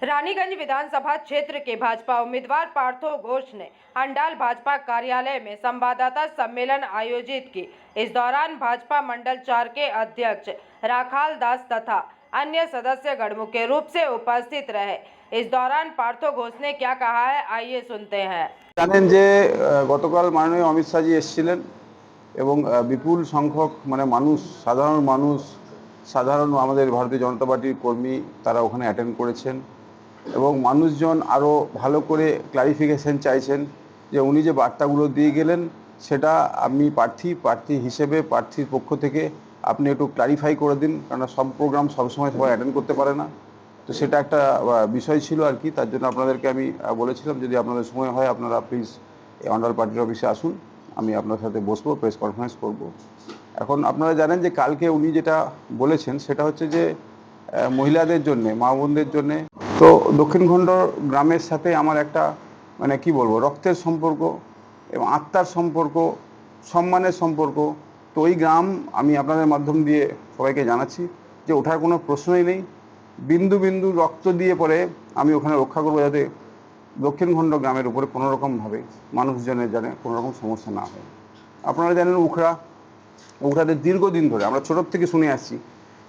रानीगंज विधानसभा क्षेत्र के भाजपा उम्मीदवार पार्थो घोष ने अंडाल भाजपा कार्यालय में संवाददाता सम्मेलन आयोजित की। इस दौरान भाजपा मंडल 4 के अध्यक्ष राखाल दास तथा अन्य सदस्य गणमुख्य रूप से उपस्थित रहे। इस दौरान पार्थो घोष ने क्या कहा है, आइए सुनते हैं। জানেন যে গতকাল মাননীয় অমিত শাহজি এসেছিলেন এবং বিপুল সংখ্যক সাধারণ আমাদের ভারতীয় জনতা পার্টির কর্মী তারা ওখানে অ্যাটেন্ড করেছেন এবং মানুষজন আরও ভালো করে ক্লারিফিকেশন চাইছেন যে উনি যে বার্তাগুলো দিয়ে গেলেন সেটা আমি প্রার্থী হিসেবে প্রার্থীর পক্ষ থেকে আপনি একটু ক্লারিফাই করে দিন, কারণ সব প্রোগ্রাম সবসময় সবাই অ্যাটেন্ড করতে পারে না। তো সেটা একটা বিষয় ছিল আর কি। তার জন্য আপনাদেরকে আমি বলেছিলাম যদি আপনাদের সময় হয় আপনারা প্লিজ অন্ডাল পার্টির অফিসে আসুন, আমি আপনার সাথে বসবো, প্রেস কনফারেন্স করব। এখন আপনারা জানেন যে কালকে উনি যেটা বলেছেন সেটা হচ্ছে যে মহিলাদের জন্য, মা বোনদের জন্য। তো দক্ষিণখণ্ড গ্রামের সাথে আমার একটা কি বলবো রক্তের সম্পর্ক এবং আত্মার সম্পর্ক, সম্মানের সম্পর্ক। তো ওই গ্রাম আমি আপনাদের মাধ্যম দিয়ে সবাইকে জানাচ্ছি যে ওঠার কোনো প্রশ্নই নেই। বিন্দু বিন্দু রক্ত দিয়ে পরে আমি ওখানে রক্ষা করবো যাতে দক্ষিণখণ্ড গ্রামের উপরে কোনোরকমভাবে মানুষজনের যেন কোনোরকম সমস্যা না হয়। আপনারা জানেন উখড়াতে দীর্ঘদিন ধরে আমরা ছোটোর থেকে শুনে আসছি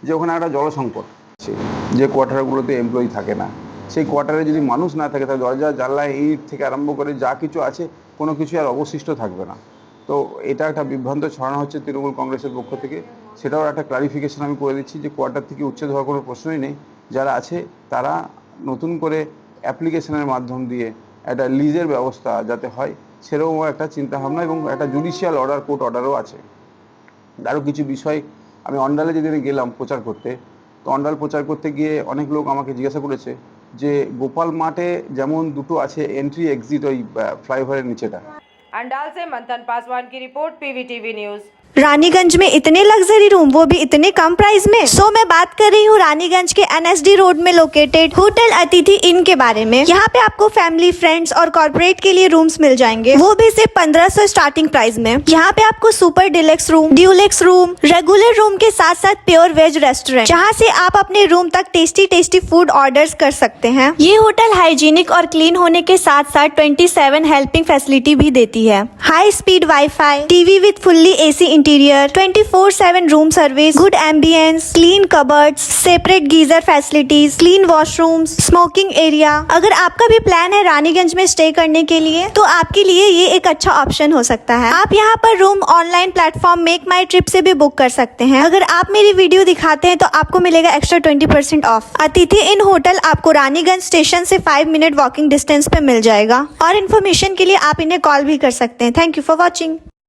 যে ওখানে একটা জলসংকট আছে, যে কোয়ার্টারগুলোতে এমপ্লয়ি থাকে না, সেই কোয়ার্টারে যদি মানুষ না থাকে তাহলে দরজা জানলা ইট থেকে আরম্ভ করে যা কিছু আছে কোনো কিছু আর অবশিষ্ট থাকবে না। তো এটা একটা বিভ্রান্ত ছড়ানো হচ্ছে তৃণমূল কংগ্রেসের পক্ষ থেকে। সেটাও একটা ক্লারিফিকেশন আমি করে দিচ্ছি যে কোয়ার্টার থেকে উচ্ছেদ হওয়ার কোনো প্রশ্নই নেই। যারা আছে তারা নতুন করে অ্যাপ্লিকেশনের মাধ্যম দিয়ে একটা লিজের ব্যবস্থা যাতে হয় সেরকম একটা চিন্তাভাবনা এবং একটা জুডিশিয়াল অর্ডার, কোর্ট অর্ডারও আছে। আরও কিছু বিষয় আমি অন্ডালে যেদিন গেলাম প্রচার করতে, তো অন্ডাল প্রচার করতে গিয়ে অনেক লোক আমাকে জিজ্ঞাসা করেছে যে গোপাল মাঠে যেমন দুটো আছে এন্ট্রি এক্সিট ওই ফ্লাইওভারের নিচেটা। अंडाल से मंथन पासवान की रिपोर्ट, पीवीटीवी न्यूज। रानीगंज में इतने लग्जरी रूम, वो भी इतने कम प्राइस में। मैं बात कर रही हूँ रानीगंज के एनएसडी रोड में लोकेटेड होटल अतिथि इन के बारे में। यहाँ पे आपको फैमिली, फ्रेंड्स और कॉर्पोरेट के लिए रूम्स मिल जाएंगे, वो भी सिर्फ 1500 स्टार्टिंग प्राइस में। यहाँ पे आपको super deluxe room, Dulux room, regular room के साथ साथ प्योर वेज रेस्टोरेंट, जहाँ से आप अपने रूम तक टेस्टी फूड ऑर्डर्स कर सकते हैं। ये होटल हाइजीनिक और क्लीन होने के साथ साथ 27 हेल्पिंग फैसिलिटी भी देती है। High speed wifi, TV with fully AC interior, 24/7 room service, good ambience, clean cupboards, separate geyser facilities, clean washrooms, smoking area. अगर आपका भी प्लान है रानीगंज में स्टे करने के लिए तो आपके लिए ये एक अच्छा ऑप्शन हो सकता है। आप यहाँ पर रूम ऑनलाइन प्लेटफॉर्म मेक माई ट्रिप से भी बुक कर सकते हैं। अगर आप मेरी वीडियो दिखाते हैं तो आपको मिलेगा एक्स्ट्रा 20% ऑफ। अतिथि इन होटल आपको रानीगंज स्टेशन से 5 मिनट वॉकिंग डिस्टेंस पे मिल जाएगा। और इन्फॉर्मेशन के लिए आप इन्हें कॉल भी कर सकते हैं। Thank you for watching.